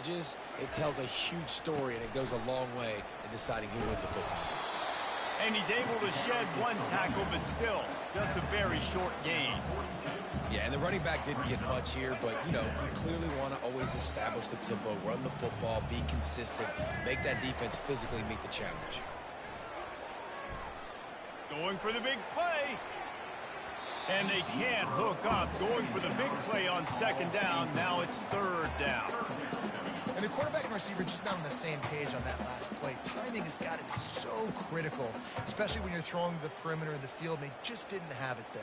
percentages, it tells a huge story, and it goes a long way in deciding who wins a football game. And he's able to shed one tackle, but still, just a very short gain. Yeah, and the running back didn't get much here, but, you clearly want to always establish the tempo, run the football, be consistent, make that defense physically meet the challenge. Going for the big play. And they can't hook up. Going for the big play on second down. Now it's third down. And the quarterback and receiver just not on the same page on that last play. Timing has got to be so critical, especially when you're throwing the perimeter of the field. They just didn't have it there.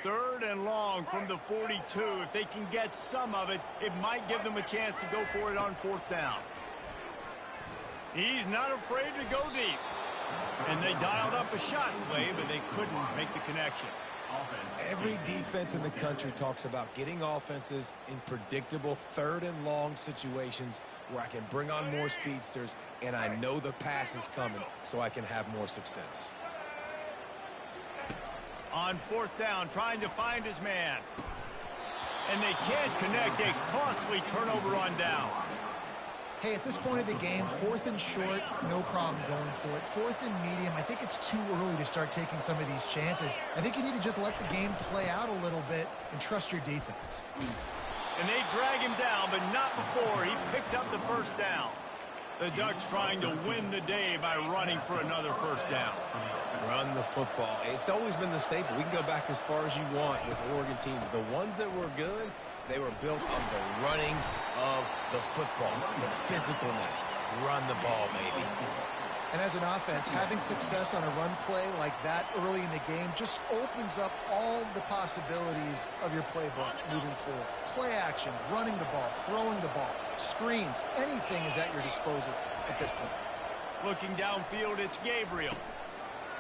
Third and long from the 42. If they can get some of it, it might give them a chance to go for it on fourth down. He's not afraid to go deep. And they dialed up a shot play, but they couldn't make the connection. Every defense in the country talks about getting offenses in predictable third and long situations where I can bring on more speedsters and I know the pass is coming so I can have more success. On fourth down, trying to find his man. And they can't connect. A costly turnover on downs. Hey, at this point of the game, fourth and short, no problem going for it. Fourth and medium, I think it's too early to start taking some of these chances. I think you need to just let the game play out a little bit and trust your defense. And they drag him down, but not before he picks up the first down. The Ducks trying to win the day by running for another first down. Run the football. It's always been the staple. We can go back as far as you want with Oregon teams. The ones that were good, they were built on the running of the football, the physicalness. Run the ball, baby. And as an offense, having success on a run play like that early in the game just opens up all the possibilities of your playbook moving forward. Play action, running the ball, throwing the ball, screens, anything is at your disposal at this point. Looking downfield, it's Gabriel.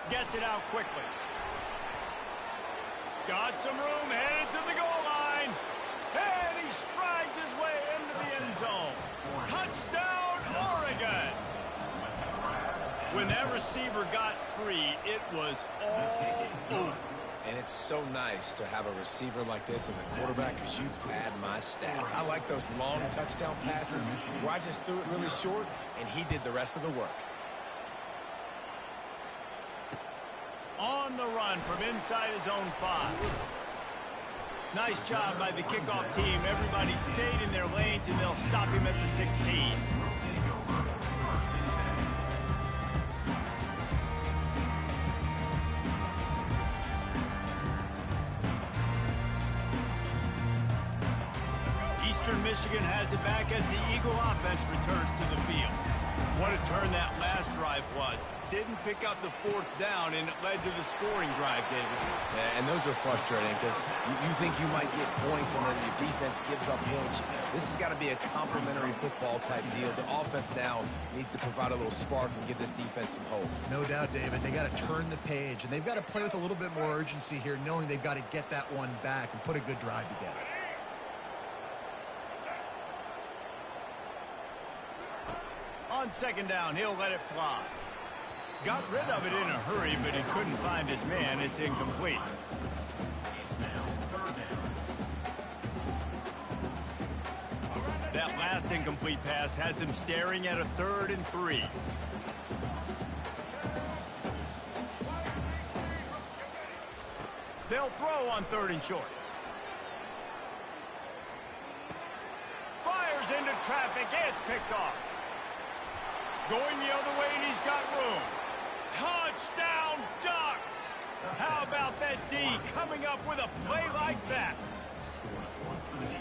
Gets it out quickly. Got some room, headed to the goal line. And he strides his way into the end zone. Touchdown, Oregon! When that receiver got free, it was all over. And it's so nice to have a receiver like this as a quarterback because you pad my stats. I like those long touchdown passes where I just threw it really short and he did the rest of the work. On the run from inside his own 5. Nice job by the kickoff team. Everybody stayed in their lanes, and they'll stop him at the 16. Eastern Michigan has it back as the Eagle offense returns to the field. What a turn that last drive was. Didn't pick up the fourth down, and it led to the scoring drive, David. Yeah, and those are frustrating because you think you might get points, and then your defense gives up points. This has got to be a complementary football type deal. The offense now needs to provide a little spark and give this defense some hope. No doubt, David. They got to turn the page, and they've got to play with a little bit more urgency here, knowing they've got to get that one back and put a good drive together. On second down, he'll let it fly. Got rid of it in a hurry, but he couldn't find his man. It's incomplete. That last incomplete pass has him staring at a 3rd and 3. They'll throw on 3rd and short. Fires into traffic. It's picked off. Going the other way, and he's got room. Touchdown, Ducks! How about that D coming up with a play like that?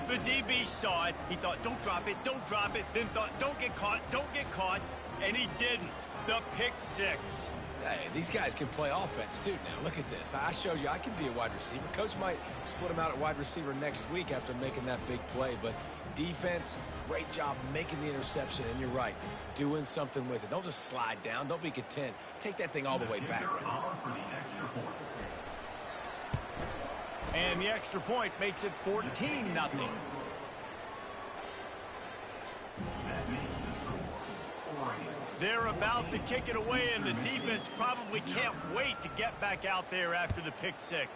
The DB saw it. He thought, don't drop it, don't drop it. Then thought, don't get caught, and he didn't. The pick 6. Hey, these guys can play offense, too. Now, look at this. I showed you I can be a wide receiver. Coach might split him out at wide receiver next week after making that big play, but defense, great job making the interception, and you're right, doing something with it. Don't just slide down. Don't be content. Take that thing all the way back. And the extra point makes it 14-0. That makes the score 4-8. They're about to kick it away, and the defense probably can't wait to get back out there after the pick six.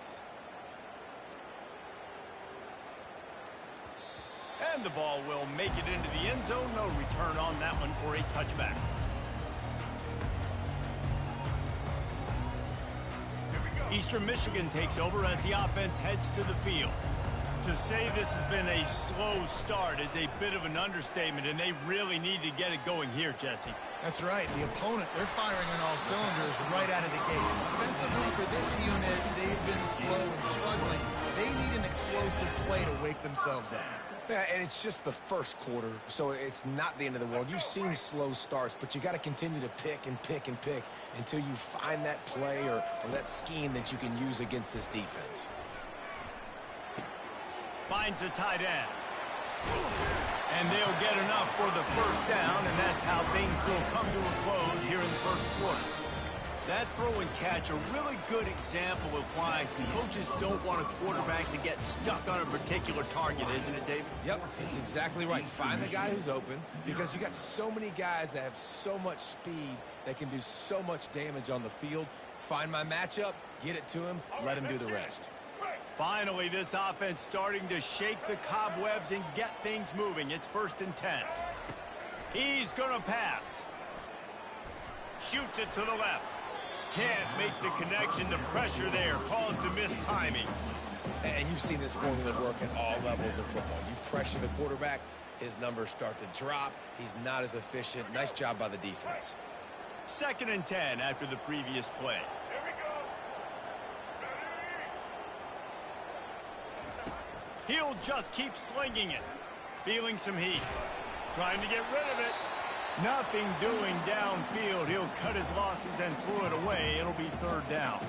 And the ball will make it into the end zone. No return on that one for a touchback. Eastern Michigan takes over as the offense heads to the field. To say this has been a slow start is a bit of an understatement, and they really need to get it going here, Jesse. That's right. The opponent, they're firing on all cylinders right out of the gate. Offensively, for this unit, they've been slow and struggling. They need an explosive play to wake themselves up. Yeah, and it's just the first quarter, so it's not the end of the world. You've seen slow starts, but you got to continue to pick and pick and pick until you find that play or that scheme that you can use against this defense. Finds the tight end. And they'll get enough for the first down, and that's how things will come to a close here in the first quarter. That throw and catch, a really good example of why coaches don't want a quarterback to get stuck on a particular target, isn't it, David? Yep, it's exactly right. Find the guy who's open, because you got so many guys that have so much speed that can do so much damage on the field. Find my matchup, get it to him, let him do the rest. Finally, this offense starting to shake the cobwebs and get things moving. It's 1st and 10. He's going to pass. Shoots it to the left. Can't make the connection. The pressure there caused the mistiming. And you've seen this formula work at all levels of football. You pressure the quarterback, his numbers start to drop. He's not as efficient. Nice job by the defense. 2nd and 10 after the previous play. He'll just keep slinging it. Feeling some heat. Trying to get rid of it. Nothing doing downfield. He'll cut his losses and throw it away. It'll be 3rd down.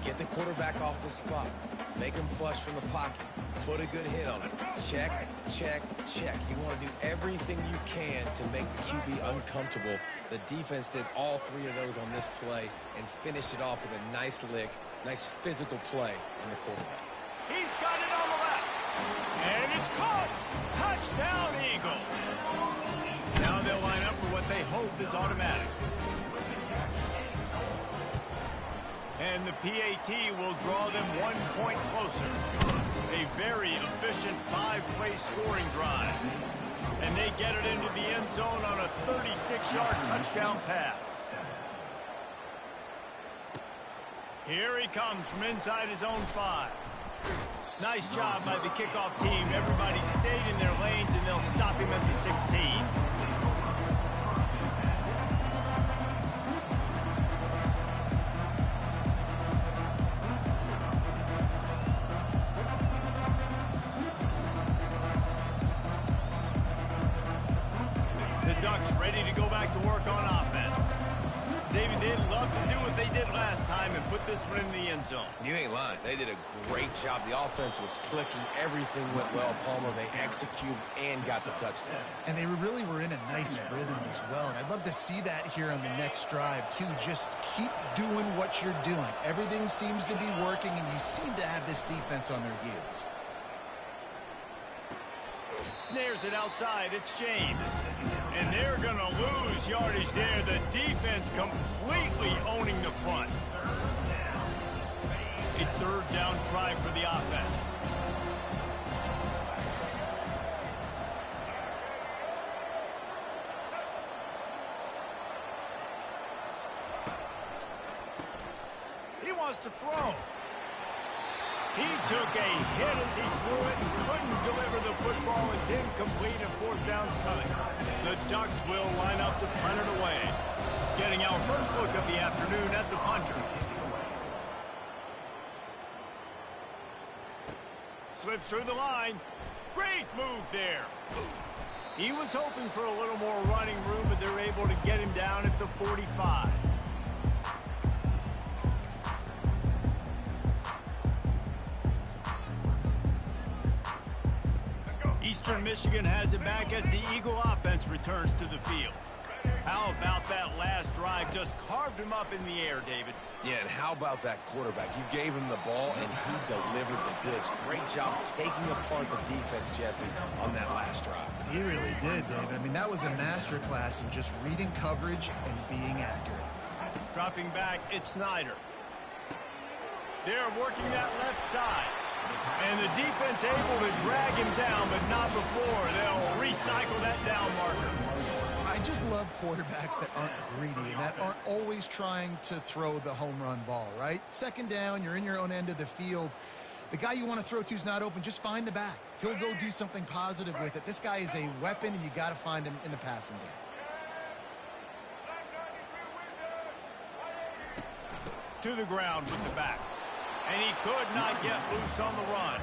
Get the quarterback off the spot. Make him flush from the pocket. Put a good hit on it. Check, check, check. You want to do everything you can to make the QB uncomfortable. The defense did all 3 of those on this play and finished it off with a nice lick, nice physical play on the quarterback. He's got it on the left. And it's caught. Touchdown, Eagles. Now they'll line up for what they hope is automatic. And the PAT will draw them 1 point closer. A very efficient 5-play scoring drive. And they get it into the end zone on a 36-yard touchdown pass. Here he comes from inside his own 5. Nice job by the kickoff team. Everybody stayed in their lanes, and they'll stop him at the 16. The Ducks ready to go back to work on offense. David, they'd love to do what they did last time and put this one in the end zone. You ain't lying. They did a great job. The offense was clicking. Everything went well, Palmer. They executed and got the touchdown. And they really were in a nice rhythm as well. And I'd love to see that here on the next drive, too. Just keep doing what you're doing. Everything seems to be working, and you seem to have this defense on their heels. Snares it outside. It's James. And they're going to lose yardage there. The defense completely owning the front. A 3rd down try for the offense. He wants to throw. He took a hit as he threw it and couldn't deliver the football. It's incomplete and 4th down's coming. The Ducks will line up to punt it away. Getting our first look of the afternoon at the punter. Slips through the line. Great move there. He was hoping for a little more running room, but they're able to get him down at the 45. Eastern Michigan has it back as the Eagle offense returns to the field. How about that last drive? Just carved him up in the air, David. Yeah, and how about that quarterback? You gave him the ball, and he delivered the goods. Great job taking apart the defense, Jesse, on that last drive. He really did, David. I mean, that was a masterclass in just reading coverage and being accurate. Dropping back, it's Snyder. They're working that left side. And the defense able to drag him down, but not before. They'll recycle that down marker. I just love quarterbacks that aren't greedy and that aren't always trying to throw the home run ball, right? Second down, you're in your own end of the field. The guy you want to throw to is not open. Just find the back. He'll go do something positive with it. This guy is a weapon, and you got to find him in the passing game. To the ground with the back. And he could not get loose on the run.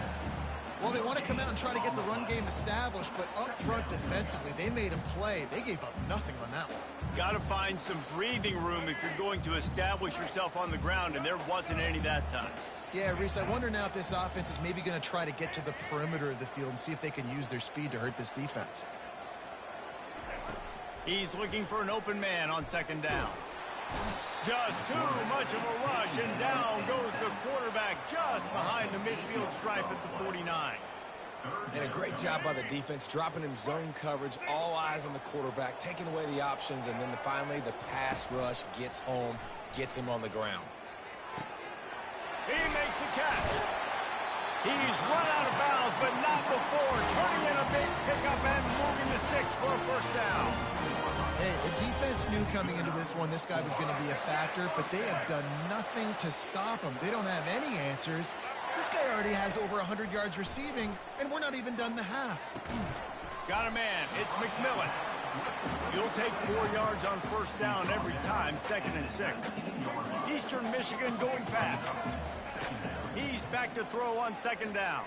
Well, they want to come out and try to get the run game established, but up front defensively, they made him play. They gave up nothing on that one. Got to find some breathing room if you're going to establish yourself on the ground, and there wasn't any that time. Yeah, Reese, I wonder now if this offense is maybe going to try to get to the perimeter of the field and see if they can use their speed to hurt this defense. He's looking for an open man on second down. Just too much of a rush, and down goes the quarterback just behind the midfield stripe at the 49. And a great job by the defense, dropping in zone coverage, all eyes on the quarterback, taking away the options, and then finally the pass rush gets home, gets him on the ground. He makes the catch. He's run out of bounds, but not before turning in a big pickup and moving the sticks for a first down. Hey, the defense knew coming into this one this guy was going to be a factor, but they have done nothing to stop him. They don't have any answers. This guy already has over 100 yards receiving, and we're not even done the half. Got a man. It's McMillan. He'll take 4 yards on first down every time, 2nd and 6. Eastern Michigan going fast. He's back to throw on second down.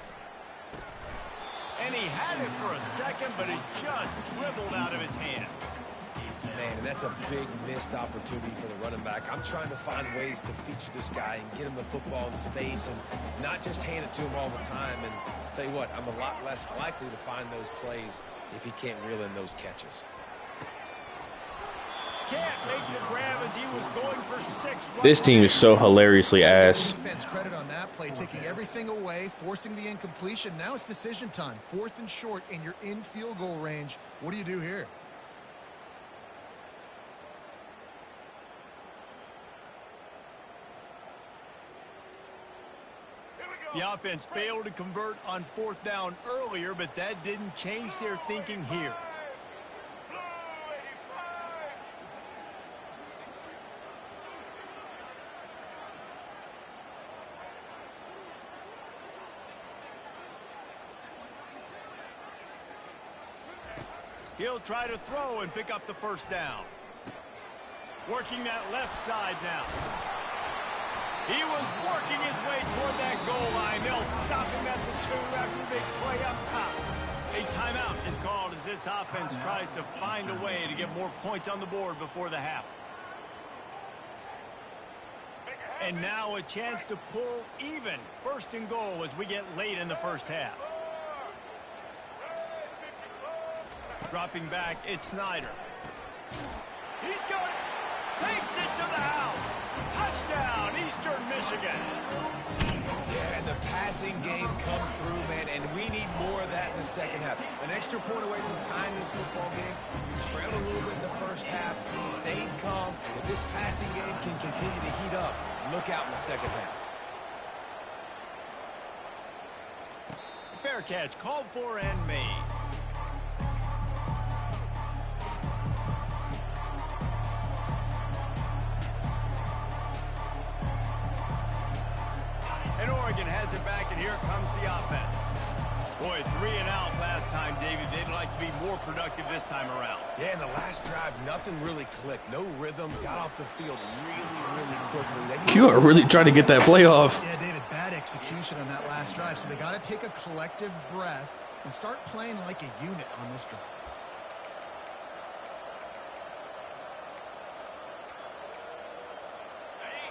And he had it for a second, but it just dribbled out of his hands. Man, and that's a big missed opportunity for the running back. I'm trying to find ways to feature this guy and get him the football in space and not just hand it to him all the time. And I'll tell you what, I'm a lot less likely to find those plays if he can't reel in those catches. Can't make the grab as he was going for 6. This team is so hilariously ass. Defense credit on that play, taking everything away, forcing the incompletion. Now it's decision time. 4th and short, and you're in field goal range. What do you do here? The offense failed to convert on 4th down earlier, but that didn't change their thinking here. He'll try to throw and pick up the first down. Working that left side now. He was working his way toward that goal line. They'll stop him at the 2 after a big play up top. A timeout is called as this offense tries to find a way to get more points on the board before the half. And now a chance to pull even. 1st and goal as we get late in the first half. Dropping back, it's Snyder. He's got it. Takes it to the house. Touchdown, Eastern Michigan. Yeah, and the passing game comes through, man, and we need more of that in the second half. An extra point away from tying this football game. You trailed a little bit in the first half, stayed calm. If this passing game can continue to heat up, look out in the second half. Fair catch, called for and made. And Oregon has it back, and here comes the offense. Boy, 3 and out last time, David. They'd like to be more productive this time around. Yeah, in the last drive, nothing really clicked. No rhythm. Got off the field really quickly. You are really trying to get that play off. Yeah, David, bad execution on that last drive. So they got to take a collective breath and start playing like a unit on this drive.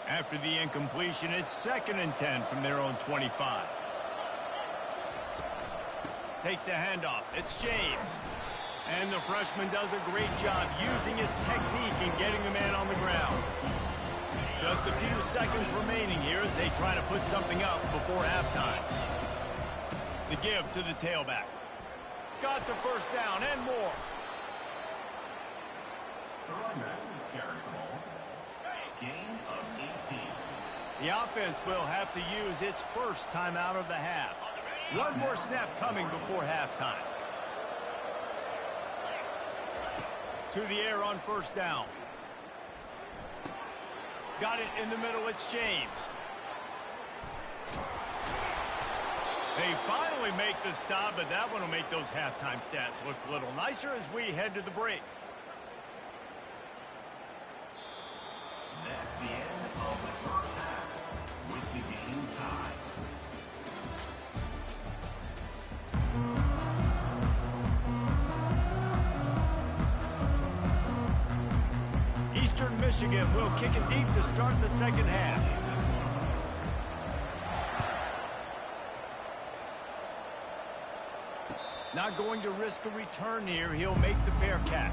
After the incompletion, it's 2nd and 10 from their own 25. Takes the handoff. It's James. And the freshman does a great job using his technique and getting the man on the ground. Just a few seconds remaining here as they try to put something up before halftime. The give to the tailback. Got the first down and more. Gain of 18. The offense will have to use its first timeout of the half. One more snap coming before halftime. To the air on first down. Got it in the middle. It's James. They finally make the stop, but that one will make those halftime stats look a little nicer as we head to the break. That's the end of the first half, with the game tied. Eastern Michigan will kick it deep to start the second half. Not going to risk a return here. He'll make the fair catch.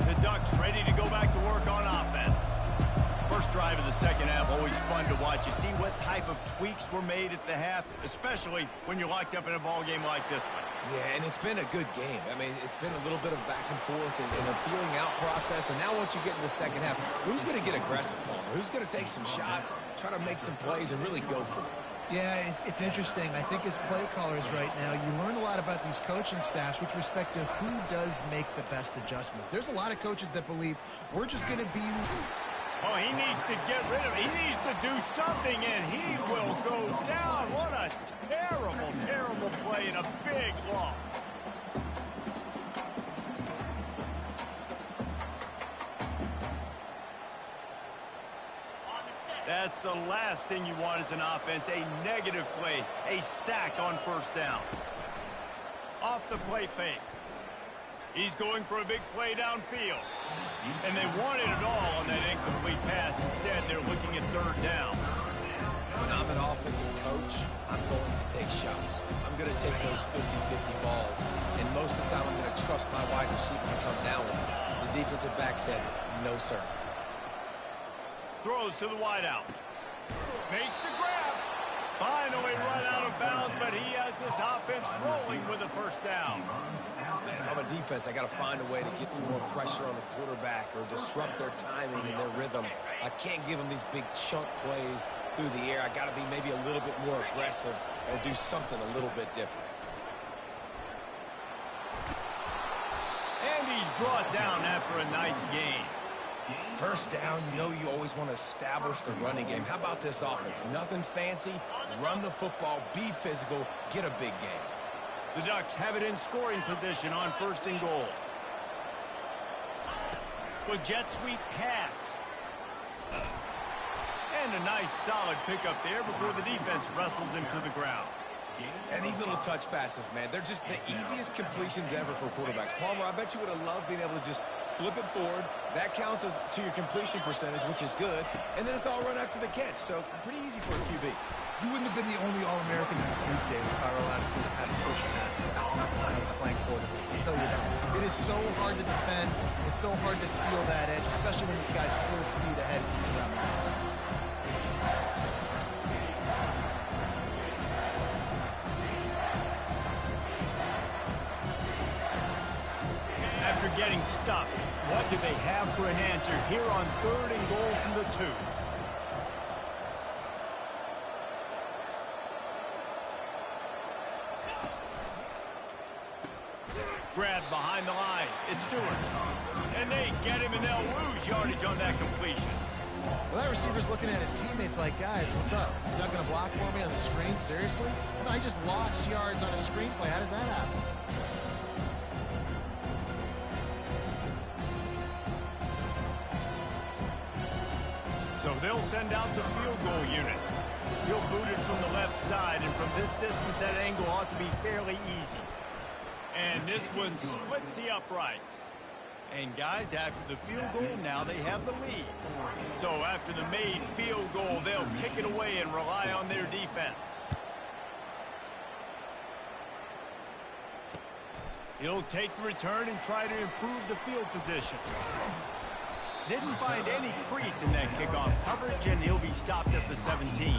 The Ducks ready to go back to work on offense. First drive of the second half, always fun to watch. You see what type of tweaks were made at the half, especially when you're locked up in a ball game like this one. Yeah, and it's been a good game. I mean, it's been a little bit of back and forth and a feeling out process. And now once you get in the second half, who's going to get aggressive, Palmer? Who's going to take some shots, try to make some plays, and really go for it? Yeah, it's interesting. I think as play callers right now, you learn a lot about these coaching staffs with respect to who does make the best adjustments. There's a lot of coaches that believe we're just going to be... Oh, he needs to get rid of it. He needs to do something, and he will go down. What a terrible, terrible play and a big loss. That's the last thing you want as an offense, a negative play, a sack on first down. Off the play fake. He's going for a big play downfield. And they wanted it all on that incomplete pass. Instead, they're looking at third down. When I'm an offensive coach, I'm going to take shots. I'm going to take those 50-50 balls. And most of the time, I'm going to trust my wide receiver to come down with it. The defensive back said, no, sir. Throws to the wideout. Makes the grab. Finally run out of bounds, but he has this offense rolling with a first down. Man, if I'm a defense, I got to find a way to get some more pressure on the quarterback or disrupt their timing and their rhythm. I can't give them these big chunk plays through the air. I got to be maybe a little bit more aggressive or do something a little bit different. And he's brought down after a nice gain. First down, you know you always want to establish the running game. How about this offense? Nothing fancy. Run the football, be physical, get a big gain. The Ducks have it in scoring position on first and goal. With jet sweep pass. And a nice solid pickup there before the defense wrestles him to the ground. And these little touch passes, man, they're just the easiest completions ever for quarterbacks. Palmer, I bet you would have loved being able to just flip it forward. That counts as to your completion percentage, which is good. And then it's all run after the catch, so pretty easy for a QB. You wouldn't have been the only All-American this week, Dave, if I were allowed to have push passes when I was playing quarterback. I'll tell you that. It is so hard to defend. It's so hard to seal that edge, especially when this guy's full speed ahead of you around the outside. After getting stuffed, what do they have for an answer here on third and goal from the 2? Grab behind the line. It's Stewart. And they get him, and they'll lose yardage on that completion. Well, that receiver's looking at his teammates like, guys, what's up? You're not going to block for me on the screen? Seriously? No, I just lost yards on a screen play. How does that happen? So they'll send out the field goal unit. He'll boot it from the left side, and from this distance, that angle ought to be fairly easy. And this one splits the uprights. And guys, after the field goal, now they have the lead. So after the made field goal, they'll kick it away and rely on their defense. He'll take the return and try to improve the field position. Didn't find any crease in that kickoff coverage, and he'll be stopped at the 17.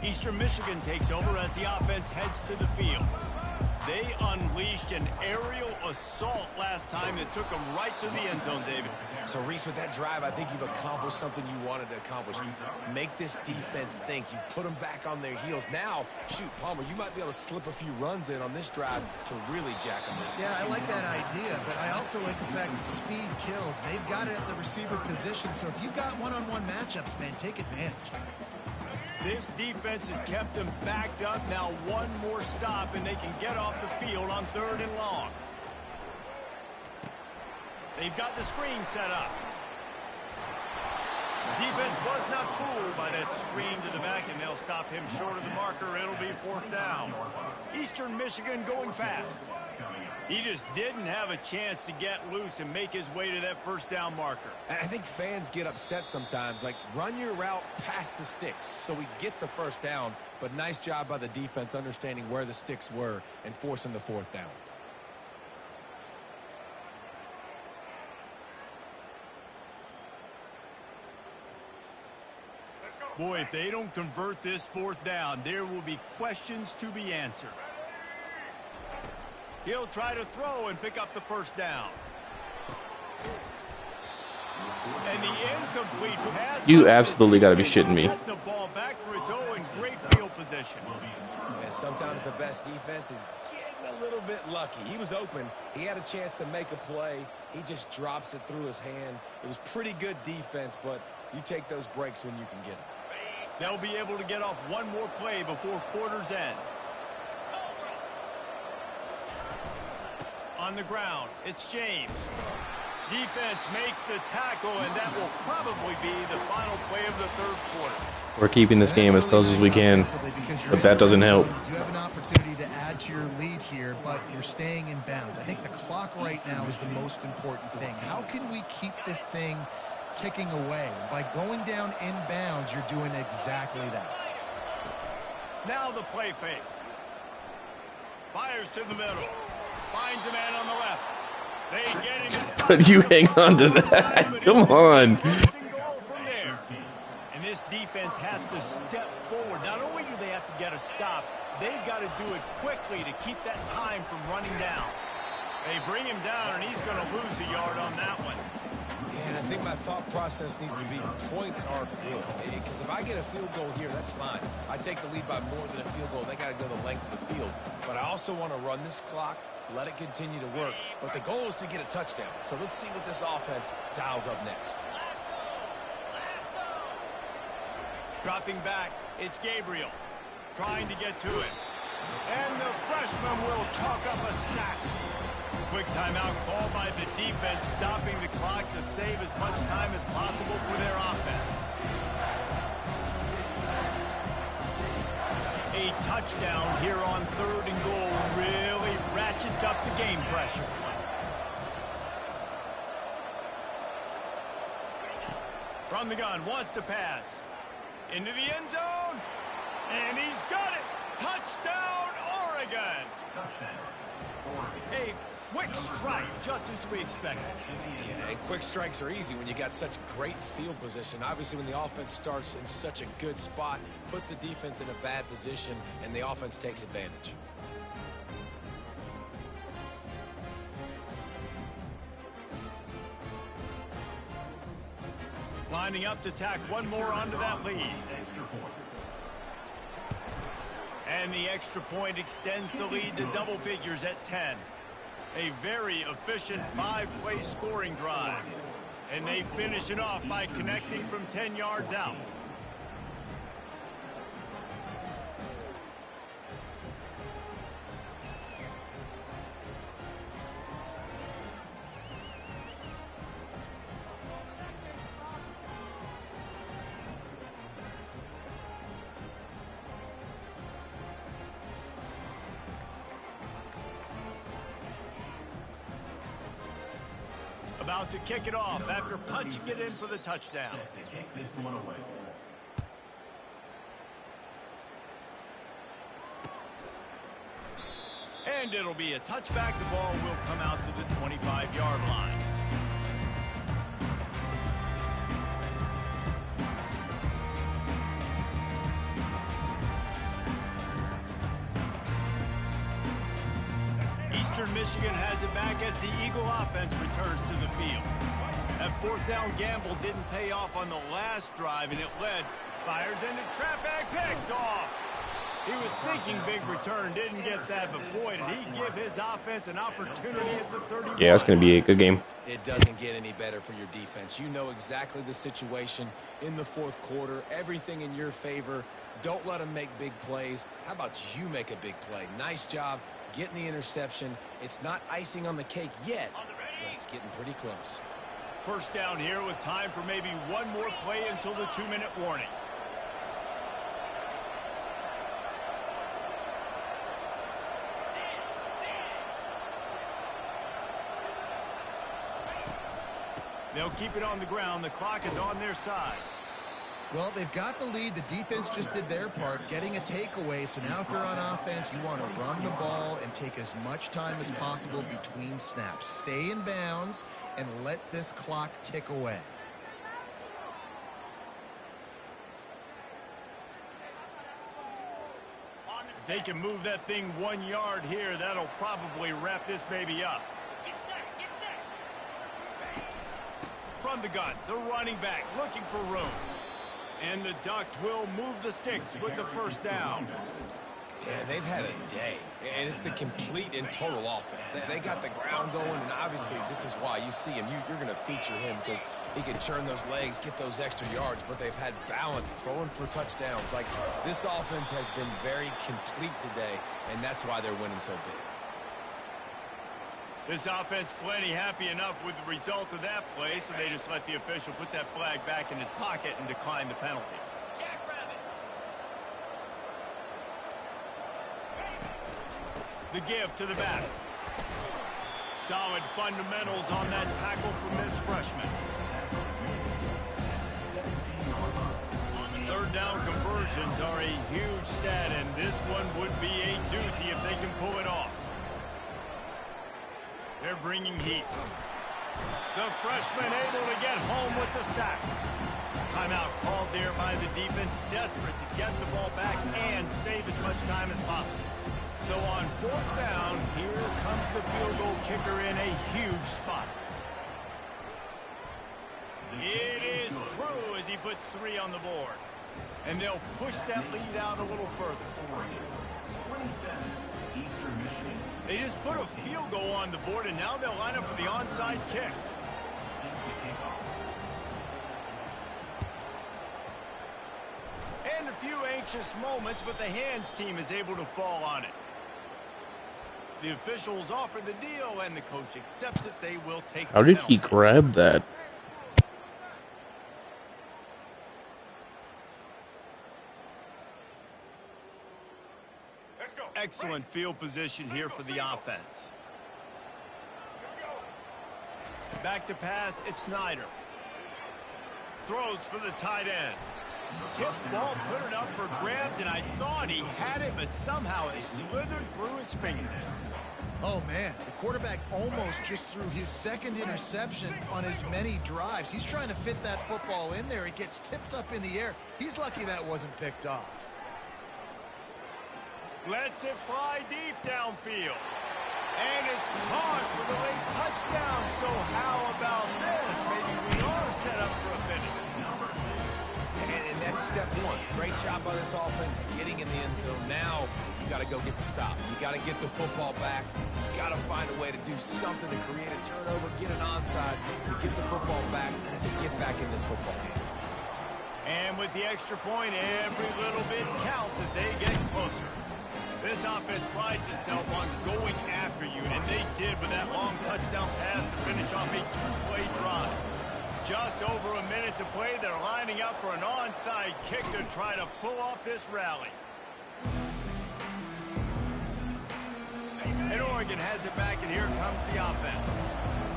Eastern Michigan takes over as the offense heads to the field. They unleashed an aerial assault last time that took them right to the end zone, David. So, Reese, with that drive, I think you've accomplished something you wanted to accomplish. You make this defense think. You put them back on their heels. Now, shoot, Palmer, you might be able to slip a few runs in on this drive to really jack them in. Yeah, I like that idea, but I also like the fact that speed kills. They've got it at the receiver position, so if you've got one-on-one matchups, man, take advantage. This defense has kept them backed up. Now one more stop, and they can get off the field on 3rd and long. They've got the screen set up. Defense was not fooled by that screen to the back, and they'll stop him short of the marker. It'll be 4th down. Eastern Michigan going fast. He just didn't have a chance to get loose and make his way to that 1st down marker. I think fans get upset sometimes. Like, run your route past the sticks so we get the 1st down. But nice job by the defense understanding where the sticks were and forcing the 4th down. Boy, if they don't convert this 4th down, there will be questions to be answered. He'll try to throw and pick up the 1st down. And the incomplete pass. You absolutely got to be shitting me. The ball back for its own great field position. And sometimes the best defense is getting a little bit lucky. He was open. He had a chance to make a play. He just drops it through his hand. It was pretty good defense, but you take those breaks when you can get them. They'll be able to get off one more play before quarter's end. On the ground, it's James. Defense makes the tackle, and that will probably be the final play of the 3rd quarter. We're keeping this game as close as we can, but that doesn't help. You have an opportunity to add to your lead here, but you're staying in bounds. I think the clock right now is the most important thing. How can we keep this thing ticking away? By going down in bounds, you're doing exactly that. Now the play fake. Fires to the middle. Finds a man on the left. They get him stuck. But you hang on to that. Come on. From there. And this defense has to step forward. Not only do they have to get a stop, they've got to do it quickly to keep that time from running down. They bring him down, and he's going to lose a yard on that one. And I think my thought process needs to be points are good. Because if I get a field goal here, that's fine. I take the lead by more than a field goal. They got to go the length of the field. But I also want to run this clock, let it continue to work. But the goal is to get a touchdown. So let's see what this offense dials up next. Dropping back, it's Gabriel. Trying to get to it. And the freshman will chalk up a sack. Quick timeout called by the defense, stopping the clock to save as much time as possible for their offense. A touchdown here on 3rd and goal really ratchets up the game pressure. From the gun, wants to pass. Into the end zone. And he's got it. Touchdown, Oregon. A quick strike, just as we expected. Yeah, and quick strikes are easy when you got such great field position. Obviously, when the offense starts in such a good spot, puts the defense in a bad position, and the offense takes advantage. Lining up to tack one more onto that lead. And the extra point extends the lead to double figures at 10. A very efficient 5-play scoring drive. And they finish it off by connecting from 10 yards out. About to kick it off after punching it in for the touchdown. And it'll be a touchback. The ball will come out to the 25-yard line. Eastern Michigan has it back as the Eagle offense returns to the field. That fourth down gamble didn't pay off on the last drive, and it led. Fires into traffic, picked off. He was thinking big return, didn't get that, but boy, did he give his offense an opportunity at the 31. Yeah, it's going to be a good game. It doesn't get any better for your defense. You know exactly the situation in the fourth quarter, everything in your favor. Don't let them make big plays. How about you make a big play? Nice job getting the interception. It's not icing on the cake yet, but it's getting pretty close. First down here with time for maybe one more play until the 2-minute warning. They'll keep it on the ground. The clock is on their side. Well, they've got the lead. The defense just did their part, getting a takeaway. So now if they're on offense, you want to run the ball and take as much time as possible between snaps. Stay in bounds and let this clock tick away. If they can move that thing 1 yard here, that'll probably wrap this baby up. From the gun, the running back looking for room. And the Ducks will move the sticks with the first down. Yeah, they've had a day, and it's the complete and total offense. They got the ground going, and obviously this is why you see him. You're going to feature him because he can churn those legs, get those extra yards, but they've had balance, throwing for touchdowns. Like, this offense has been very complete today, and that's why they're winning so big. This offense plenty happy enough with the result of that play, so they just let the official put that flag back in his pocket and decline the penalty. The give to the back. Solid fundamentals on that tackle from this freshman. Third down conversions are a huge stat, and this one would be a doozy if they can pull it off. They're bringing heat. The freshman able to get home with the sack. Timeout called there by the defense, desperate to get the ball back and save as much time as possible. So on fourth down, here comes the field goal kicker in a huge spot. It is true as he puts 3 on the board. And they'll push that lead out a little further. 27, Eastern Michigan. They just put a field goal on the board, and now they'll line up for the onside kick. And a few anxious moments, but the hands team is able to fall on it. The officials offer the deal, and the coach accepts it. They will take the How did he penalty. grab that? Excellent field position here for the offense. Back to pass, it's Snyder. Throws for the tight end. Tip ball, put it up for grabs, and I thought he had it, but somehow it slithered through his fingers. Oh, man, the quarterback almost just threw his second interception on as many drives. He's trying to fit that football in there. It gets tipped up in the air. He's lucky that wasn't picked off. Lets it fly deep downfield. And it's caught for the late touchdown. So how about this? Maybe we are set up for a finish. And that's step one. Great job by this offense getting in the end zone. Now you got to go get the stop. You got to get the football back. You got to find a way to do something to create a turnover, get an onside, to get the football back, to get back in this football game. And with the extra point, every little bit counts as they get closer. This offense prides itself on going after you, and they did with that long touchdown pass to finish off a 2-play drive. Just over a minute to play. They're lining up for an onside kick to try to pull off this rally. And Oregon has it back, and here comes the offense.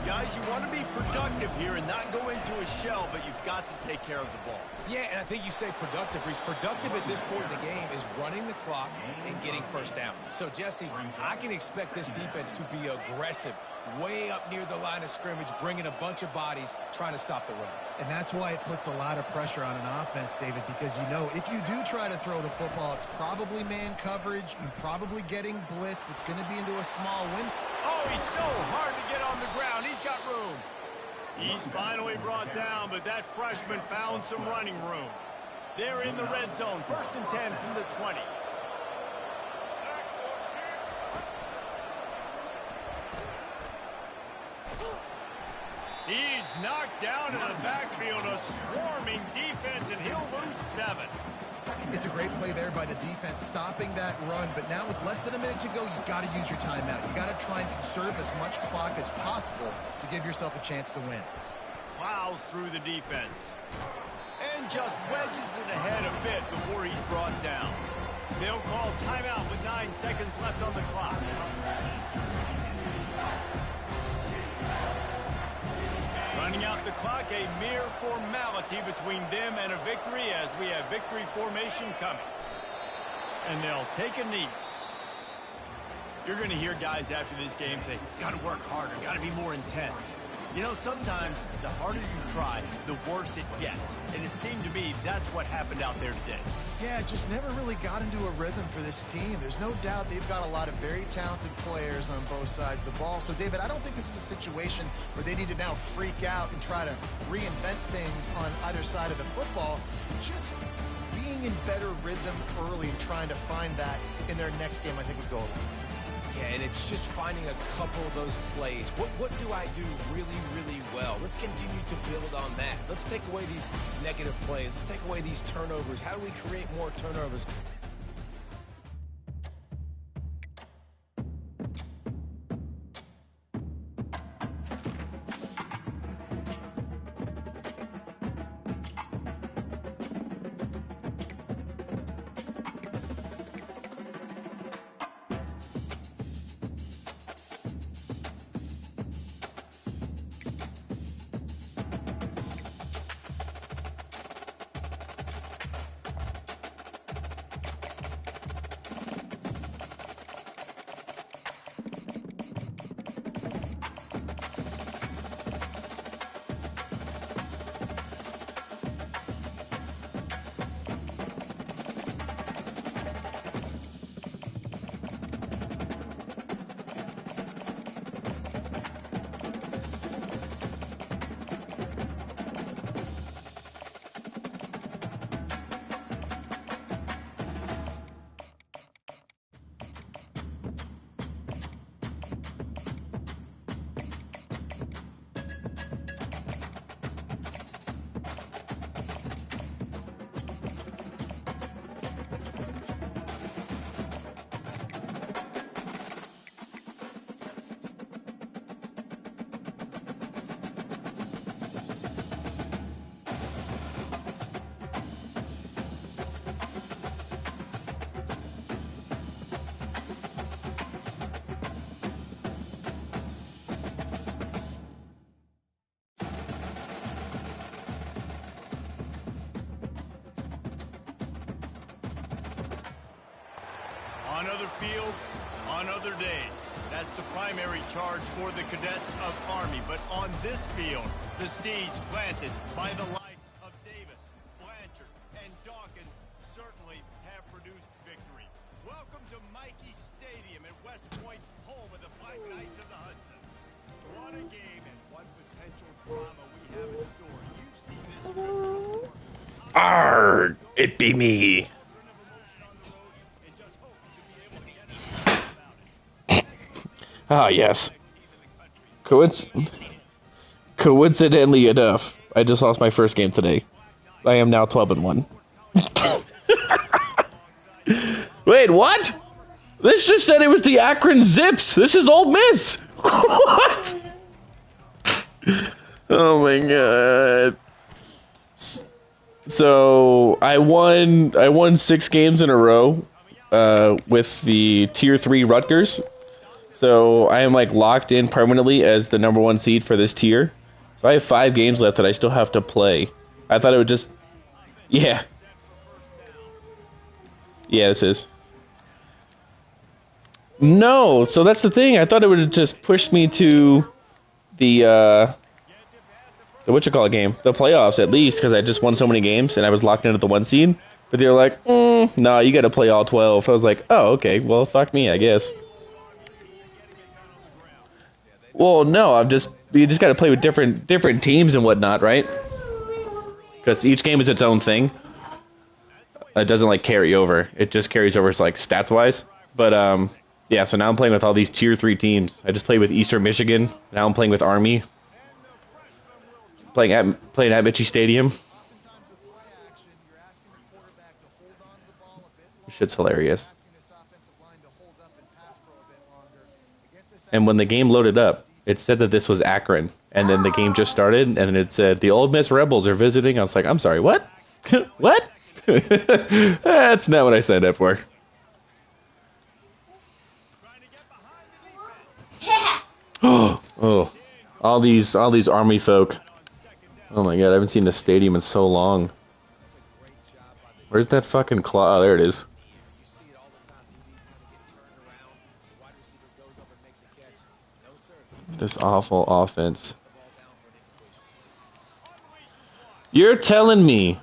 Guys, you want to be productive here and not go into a shell, but you've got to take care of the ball. Yeah, and I think you say productive, Reese. Productive at this point in the game is running the clock and getting first down. So, Jesse, I can expect this defense to be aggressive, way up near the line of scrimmage, bringing a bunch of bodies, trying to stop the run. And that's why it puts a lot of pressure on an offense, David, because you know if you do try to throw the football, it's probably man coverage. You're probably getting blitz. That's going to be into a small win. Oh, he's so hard to get on the ground. He's got room. He's finally brought down, but that freshman found some running room. They're in the red zone. 1st and 10 from the 20. He's knocked down in the backfield, a swarming defense, and he'll lose 7. It's a great play there by the defense, stopping that run. But now with less than a minute to go, you've got to use your timeout. You've got to try and conserve as much clock as possible to give yourself a chance to win. Plows through the defense. And just wedges it ahead a bit before he's brought down. They'll call timeout with 9 seconds left on the clock. Running out the clock, a mere formality between them and a victory as we have victory formation coming. And they'll take a knee. You're going to hear guys after this game say, got to work harder, got to be more intense. You know, sometimes the harder you try, the worse it gets. And it seemed to me that's what happened out there today. Yeah, it just never really got into a rhythm for this team. There's no doubt they've got a lot of very talented players on both sides of the ball. So, David, I don't think this is a situation where they need to now freak out and try to reinvent things on either side of the football. Just being in better rhythm early and trying to find that in their next game, I think would go a long way. Yeah, and it's just finding a couple of those plays. What do I do really, really well? Let's continue to build on that. Let's take away these negative plays. Let's take away these turnovers. How do we create more turnovers? On other fields, on other days. That's the primary charge for the cadets of Army. But on this field, the seeds planted by the likes of Davis, Blanchard, and Dawkins certainly have produced victory. Welcome to Michie Stadium at West Point, home of the Black Knights of the Hudson. What a game and what potential drama we have in store. You've seen this before. Arrgh, it be me. Ah, yes. Coincidentally enough, I just lost my first game today. I am now 12-1. Wait, what? This just said it was the Akron Zips. This is Ole Miss. What? Oh my god. So I won 6 games in a row with the Tier 3 Rutgers. So I am like locked in permanently as the #1 seed for this tier. So I have 5 games left that I still have to play. I thought it would just, yeah, yeah, this is. No, so that's the thing. I thought it would have just pushed me to the whatchamacallit game, the playoffs at least, because I just won so many games and I was locked in at the 1 seed. But they were like, no, you got to play all 12. I was like, oh, okay, well, fuck me, I guess. Well, no, you just got to play with different teams and whatnot, right? Because each game is its own thing. It doesn't like carry over. It just carries over like stats wise. But yeah. So now I'm playing with all these tier 3 teams. I just played with Eastern Michigan. Now I'm playing with Army. Playing at Mitchie Stadium. Shit's hilarious. And when the game loaded up, it said that this was Akron, and then the game just started, and then it said the Ole Miss Rebels are visiting. I was like, I'm sorry, what? What? That's not what I signed up for. Oh, all these Army folk. Oh my god, I haven't seen the stadium in so long. Where's that fucking claw? Oh, there it is. This awful offense. You're telling me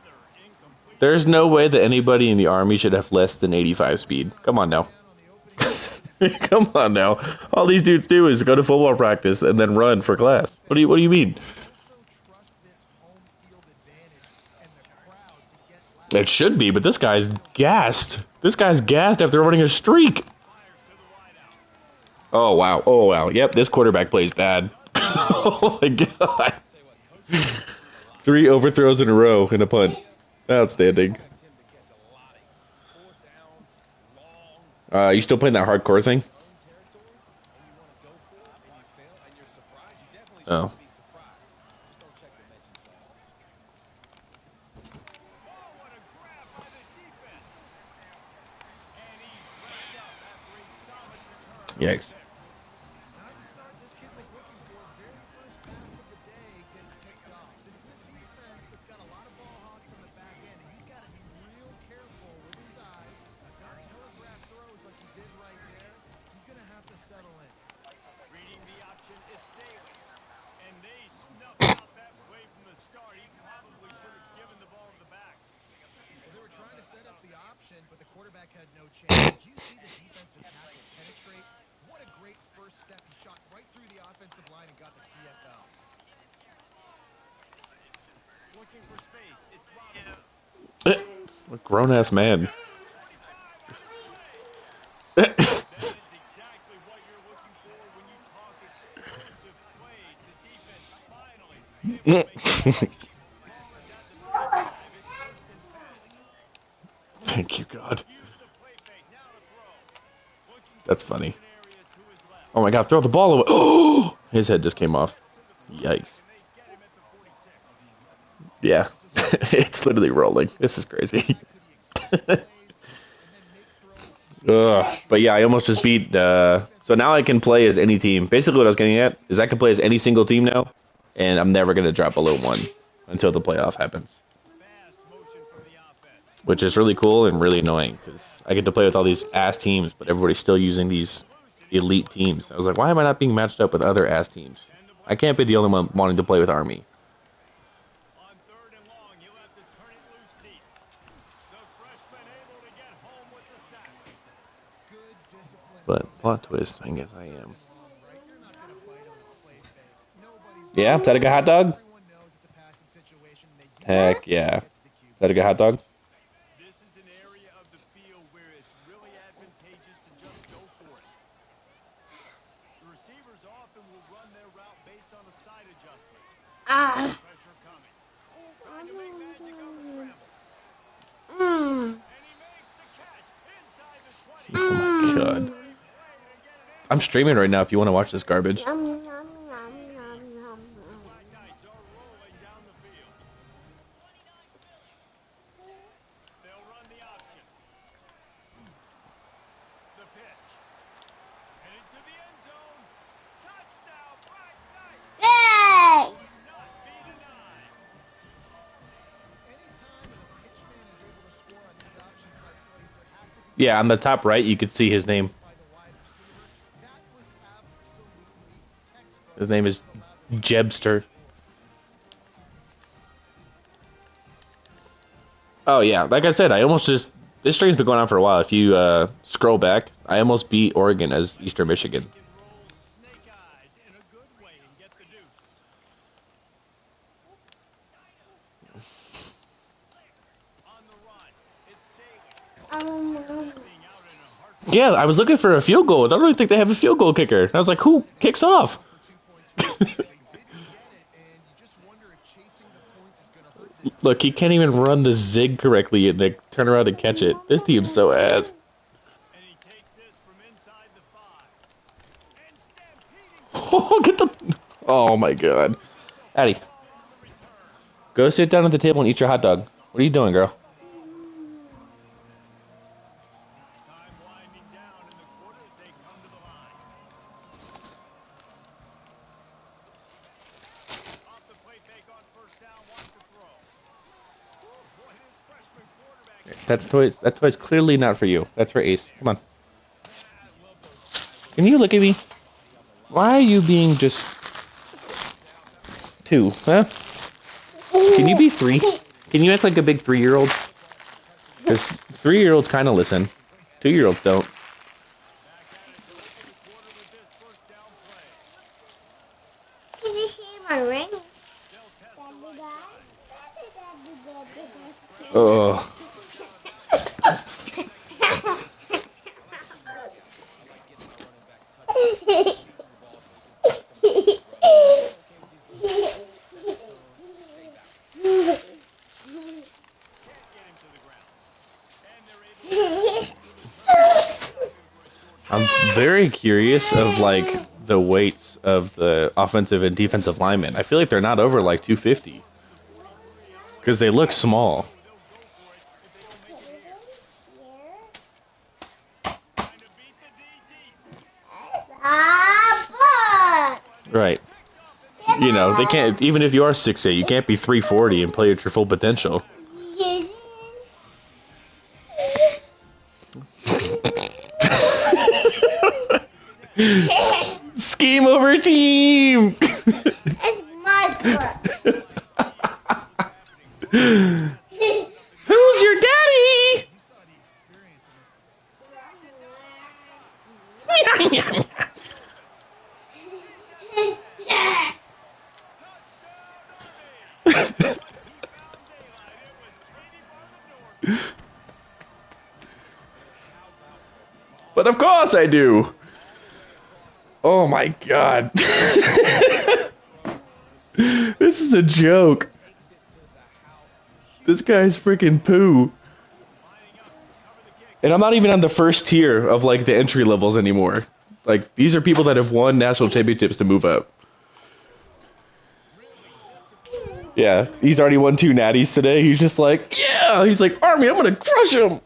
there's no way that anybody in the Army should have less than 85 speed? Come on now. Come on now. All these dudes do is go to football practice and then run for class. What do you mean? It should be, but this guy's gassed. This guy's gassed after running a streak. Oh wow. Oh wow. Yep, this quarterback plays bad. Oh my god. 3 overthrows in a row in a punt. Outstanding. You still playing that hardcore thing? Oh. Yikes. But the quarterback had no chance. Did you see the defensive tackle penetrate? What a great first step. He shot right through the offensive line and got the TFL. Looking for space. It's A grown-ass man. that is exactly what you're looking for when you talk explosive plays. The defense finally. Thank you, God. That's funny. Oh my god, throw the ball away. Oh! His head just came off. Yikes. Yeah. It's literally rolling. This is crazy. But yeah, I almost just beat... so now I can play as any team. Basically what I was getting at is I can play as any single team now, and I'm never going to drop below 1 until the playoff happens. Which is really cool and really annoying, because I get to play with all these ass teams, but everybody's still using these elite teams. I was like, why am I not being matched up with other ass teams? I can't be the only one wanting to play with Army. On 3rd and long, you'll have to turn it loose deep. The freshman able to get home with the sack. Good discipline. But plot twist, I guess I am. Yeah, is that a good hot dog? Heck yeah. Is that a good hot dog? This is an area of the field where it's really advantageous to just go for it. The receivers often will run their route based on a side adjustment. Pressure coming. Trying to make magic on the scramble. And he makes the catch inside the 20. Oh my god. I'm streaming right now if you want to watch this garbage. Knights are rolling down the field. They'll run the option. The pitch. Headed to the end zone. Yeah, on the top right, you could see his name. His name is Jebster. Oh yeah, like I said, I almost just this stream's been going on for a while. If you scroll back, I almost beat Oregon as Eastern Michigan. Snake eyes in a good way and get the deuce. On the run, it's Daly. Being out in a heartbeat. Yeah, I was looking for a field goal. I don't even think they have a field goal kicker. I was like, who kicks off? Look, he can't even run the zig correctly and they turn around and catch it. This team's so ass. And he takes this from inside the 5. And stampeding Oh, get the... Oh, my God. Addie, go sit down at the table and eat your hot dog. What are you doing, girl? time winding down in the quarter as they come to the line. Off the play fake on first down, wants to throw. Boy, this freshman quarterback. That toy's clearly not for you. That's for Ace. Come on. Can you look at me? Why are you being just 2, huh? Can you be 3? Can you act like a big 3-year-old? Because 3-year-olds kind of listen. 2-year-olds don't. Did you see my ring? Oh. I'm very curious of like the weights of the offensive and defensive linemen. I feel like they're not over like 250 because they look small. Right. You know, they can't, even if you are 6'8", you can't be 340 and play at your full potential. Scheme over team! It's my book. Who's your daddy? But of course I do. Oh my God. This is a joke. This guy's freaking poo. And I'm not even on the first tier of like the entry levels anymore. Like these are people that have won national championships to move up. Yeah, he's already won 2 natties today. He's just like, yeah. He's like, Army, I'm gonna crush him.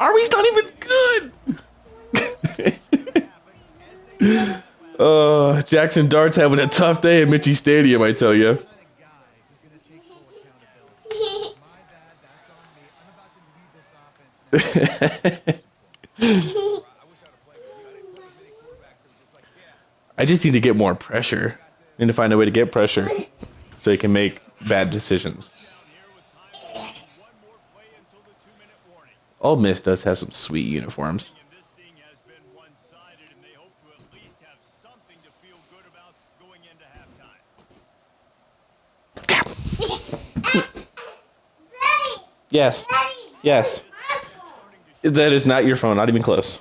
Army's not even good. Jackson Dart's having a tough day at Mitchie Stadium, I tell you. I just need to get more pressure. I need to find a way to get pressure so he can make bad decisions. Old Miss does have some sweet uniforms. This thing has been one-sided, and they hope to at least have something to feel good about going into halftime. Yes. Yes. That is not your phone, not even close.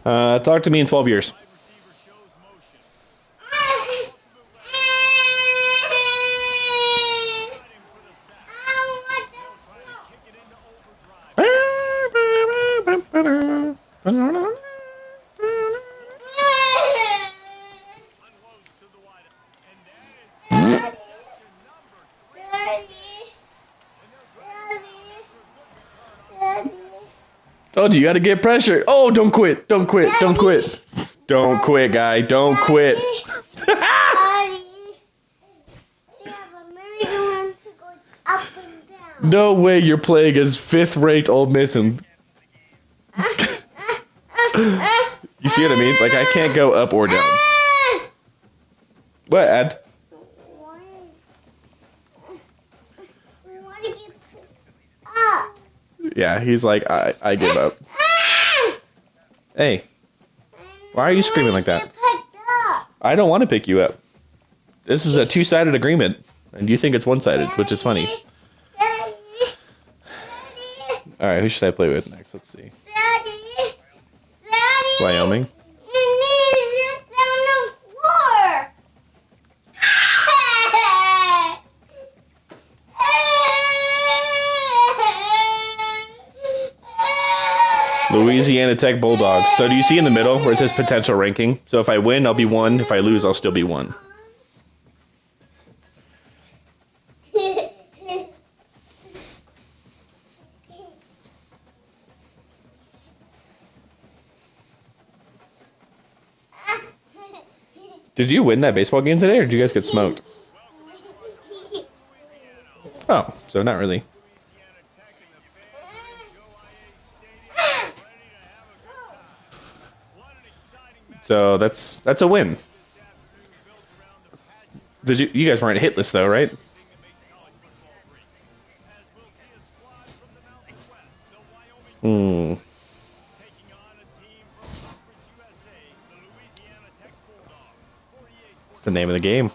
Talk to me in 12 years. Receiver shows motion. Fighting for the sack. They'll try to kick it into overdrive. Unloads to the wide. And that is interception number 3. Told you gotta get pressure. Oh, don't quit. Don't quit. Don't quit. Don't quit, guy. Don't quit. Daddy, we have a merry-go-round that goes up No way you're playing as 5th-ranked Ole Miss and... You see what I mean? Like, I can't go up or down. What, Ad? Yeah, he's like, I give up. Hey, why are you screaming like that? I don't want to pick you up. This is a 2-sided agreement, and you think it's 1-sided, which is funny. Alright, who should I play with next? Let's see. Wyoming. Louisiana Tech Bulldogs. So do you see in the middle where it says potential ranking? So if I win, I'll be 1. If I lose, I'll still be 1. Did you win that baseball game today, or did you guys get smoked? Oh, so not really. So that's a win. Did you guys weren't hitless though, right? Hmm. What's the name of the game?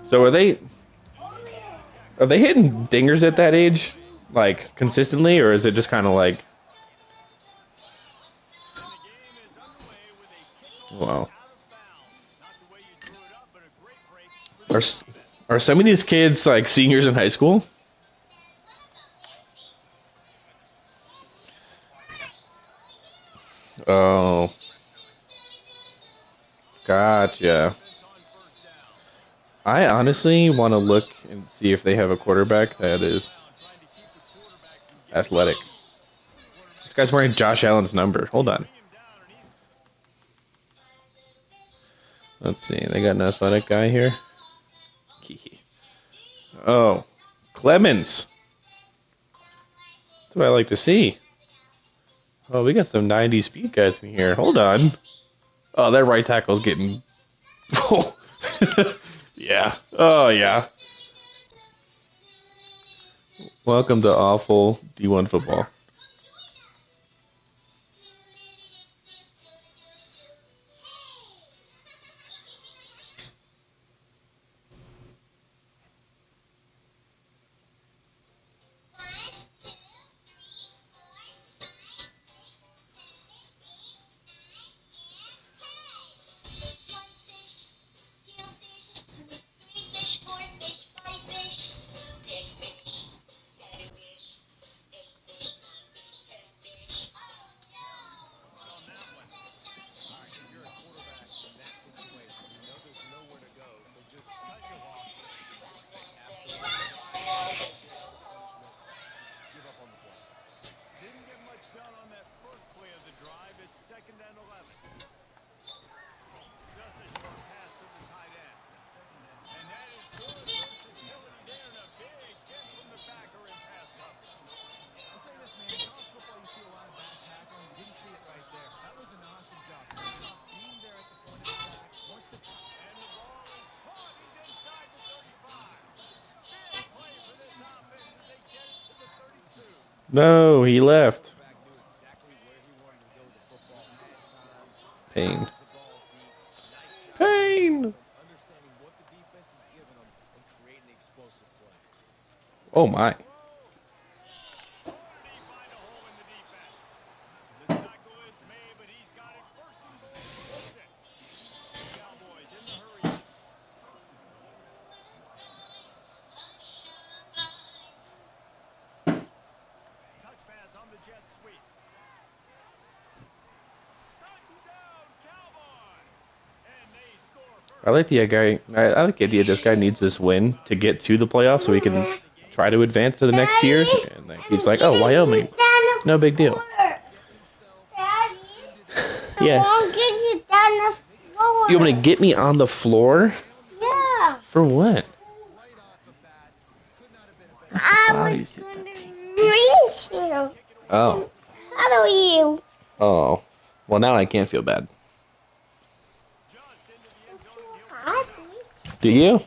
So are they hitting dingers at that age, like consistently, or is it just kind of like, wow? Are some of these kids like seniors in high school? Oh, gotcha. I honestly want to look and see if they have a quarterback that is athletic. This guy's wearing Josh Allen's number. Hold on. Let's see. They got an athletic guy here. Oh, Clemens. That's what I like to see. Oh, we got some 90 speed guys in here. Hold on. Oh, that right tackle's getting... Yeah. Oh, yeah. Welcome to awful D1 football. No, he left. Pain. Pain! Oh my. I like the guy. I like the idea this guy needs this win to get to the playoffs so he can try to advance to the next tier. And he's like, "Oh, Wyoming, no big deal." Yes. won't get you down the floor. You want me to get me on the floor? Yeah. For what? I Bodies was hit going that team. to reach you. Oh. How do you? Oh. Well, now I can't feel bad. Happy? Do you?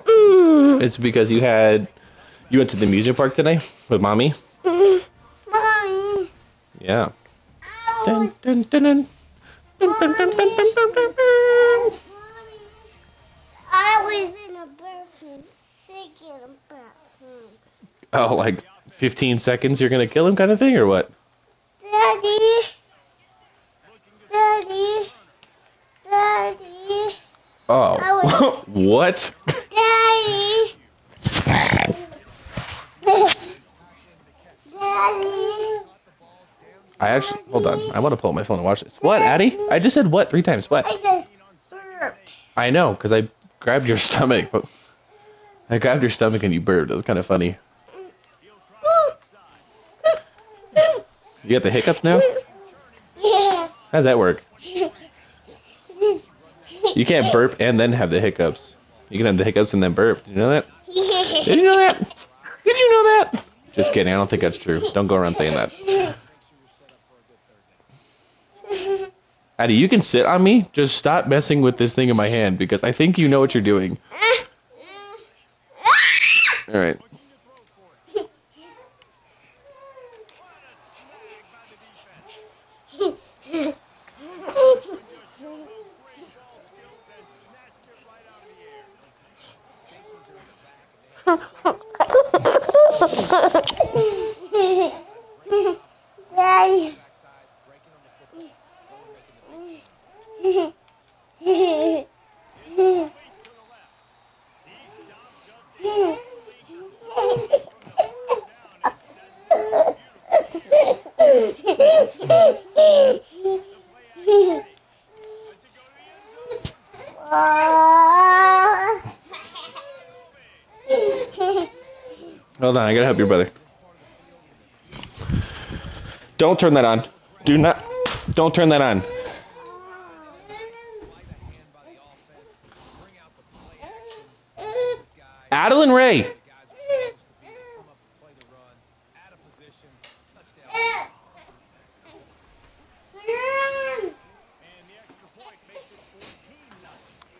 Mm. It's because you went to the music park today with mommy? Mommy. I Yeah. was, Dun, dun, dun, dun. Dun, dun, dun, dun, dun, dun, dun, dun. I was in a bathroom, sick in a bathroom. Oh, like 15 seconds you're gonna kill him kind of thing, or what? Daddy. Daddy. Daddy. Oh. I was- What? Daddy. Daddy. Hold on. I want to pull up my phone and watch this. What, Addie? I just said what 3 times. What? I just burped. I know, because I grabbed your stomach. But I grabbed your stomach and you burped. It was kind of funny. You got the hiccups now? Yeah. How does that work? You can't burp and then have the hiccups. You can have the hiccups and then burp. Did you know that? Did you know that? Did you know that? Just kidding. I don't think that's true. Don't go around saying that. Addie, you can sit on me. Just stop messing with this thing in my hand because I think you know what you're doing. All right. Daddy. Hold on. I gotta help your brother. Don't turn that on. Do not. Don't turn that on. Adeline Ray.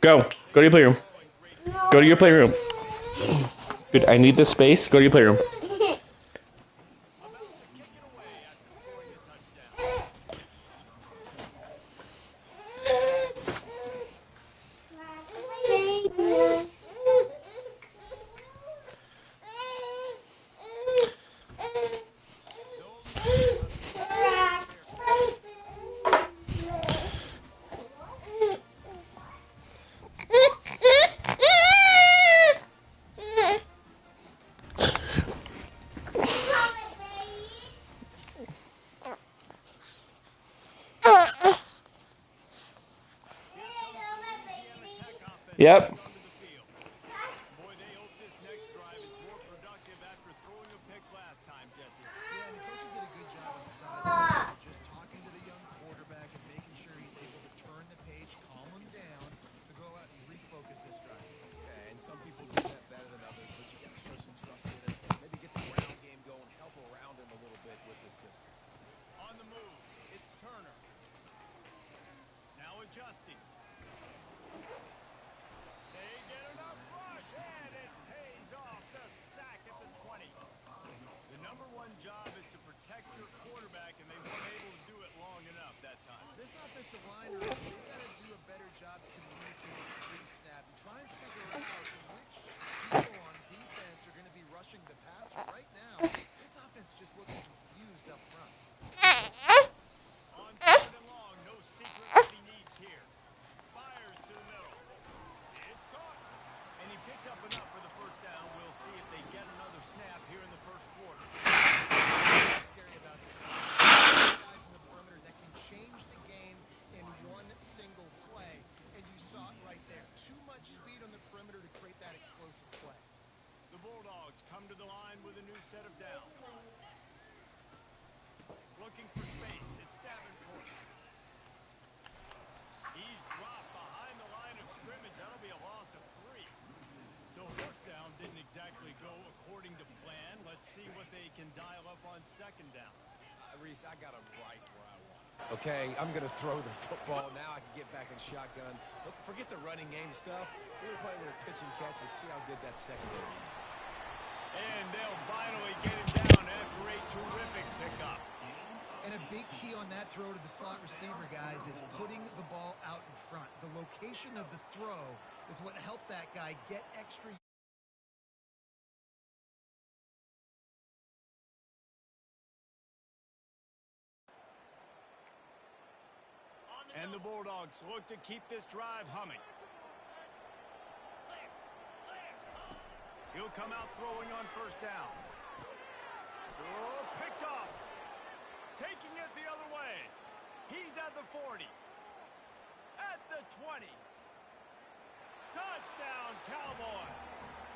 Go. Go to your playroom. Go to your playroom. Dude, I need this space. Go to your playroom. Yep. Boy, they hope this next drive is more productive after throwing a pick last time, Jesse. Yeah, and the coaches did a good job on the sideline, just talking to the young quarterback and making sure he's able to turn the page, calm him down, to go out and refocus this drive. Yeah, and some people do that better than others, but you got to show some trust in it. Maybe get the ground game going, help around him a little bit with this system. On the move, it's Turner. Now adjusting. They get enough rush, and it pays off the sack at the 20. The number one job is to protect your quarterback, and they weren't able to do it long enough that time. This offensive line, Rich, they've got to do a better job communicating pre-snap and try and figure out which people on defense are going to be rushing the passer. Right now, this offense just looks confused up front. On third and long, no secret what he needs here. Fires to the middle. It's caught. And he picks up enough for the first down. We'll see if they get another snap here in the first quarter. What's scary about this? Guys in the perimeter that can change the game in one single didn't exactly go according to plan. Let's see what they can dial up on second down. Reese, I got him right where I want. Okay, I'm going to throw the football. Now I can get back in shotgun. Let's forget the running game stuff. We're going to play a little pitch and catch and see how good that secondary is. And they'll finally get him down after a terrific pickup. And a big key on that throw to the slot receiver, guys, is putting the ball out in front. The location of the throw is what helped that guy get extra. And the Bulldogs look to keep this drive humming. He'll come out throwing on first down. Oh, picked off. Taking it the other way. He's at the 40. At the 20. Touchdown, Cowboys.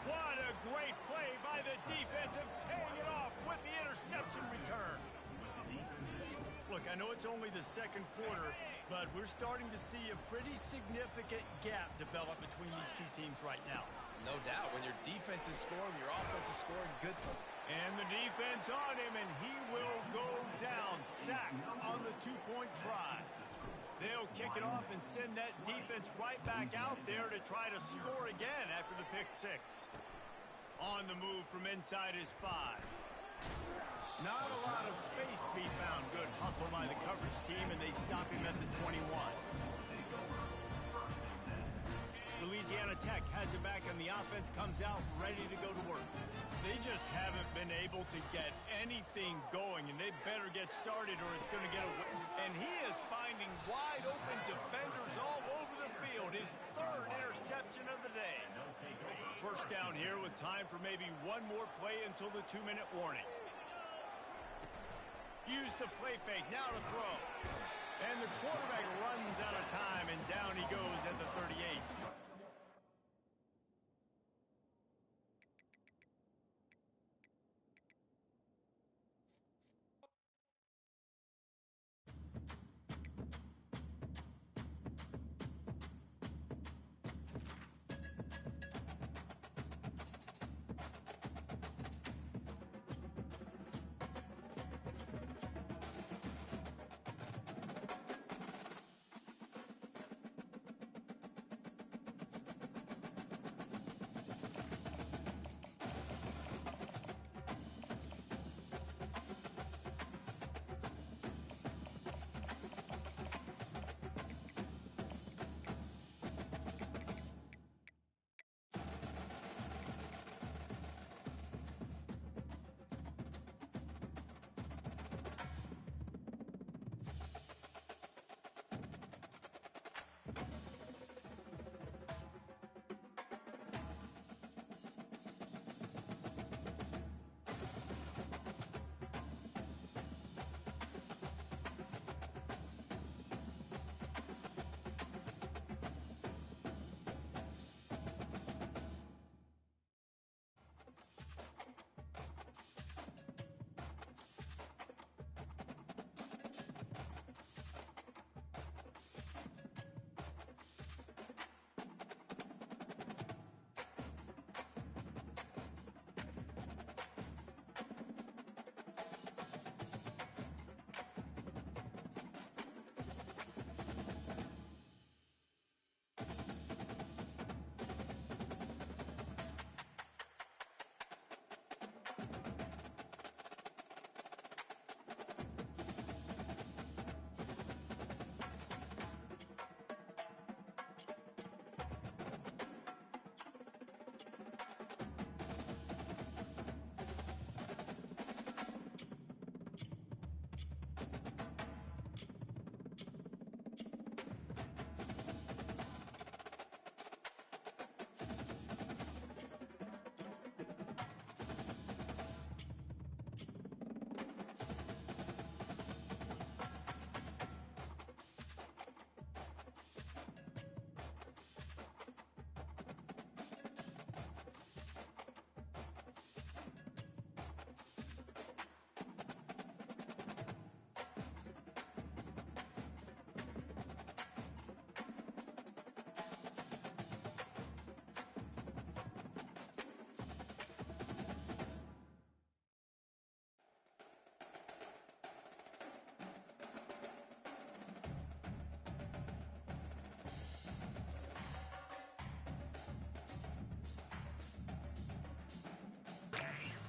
What a great play by the defense and paying it off with the interception return. Look, I know it's only the second quarter, but we're starting to see a pretty significant gap develop between these two teams right now. No doubt. When your defense is scoring, your offense is scoring good. And the defense on him, and he will go down. Sacked on the two-point try. They'll kick it off and send that defense right back out there to try to score again after the pick six. On the move from inside his 5. Not a lot of space to be found. Good hustle by the coverage team, and they stop him at the 21. Louisiana Tech has it back, and the offense comes out ready to go to work. They just haven't been able to get anything going, and they better get started or it's going to get away. And he is finding wide-open defenders all over the field. His third interception of the day. First down here with time for maybe one more play until the 2-minute warning. Use the play fake, now to throw. And the quarterback runs out of time, and down he goes at the 38.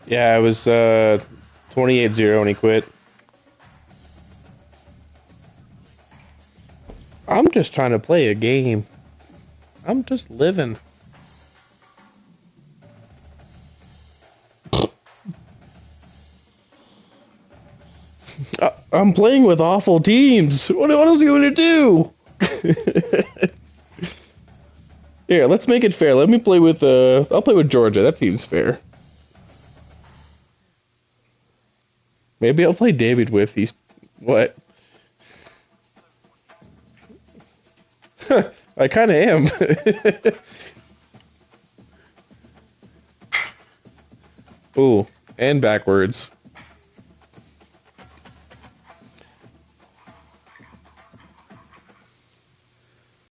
Yeah, it was 28-0 when he quit. I'm just trying to play a game. I'm just living. I'm playing with awful teams. What else are you going to do? Here, let's make it fair. Let me play with, I'll play with Georgia. That seems fair. Maybe I'll play David with these. What? I kind of am. Ooh, and backwards.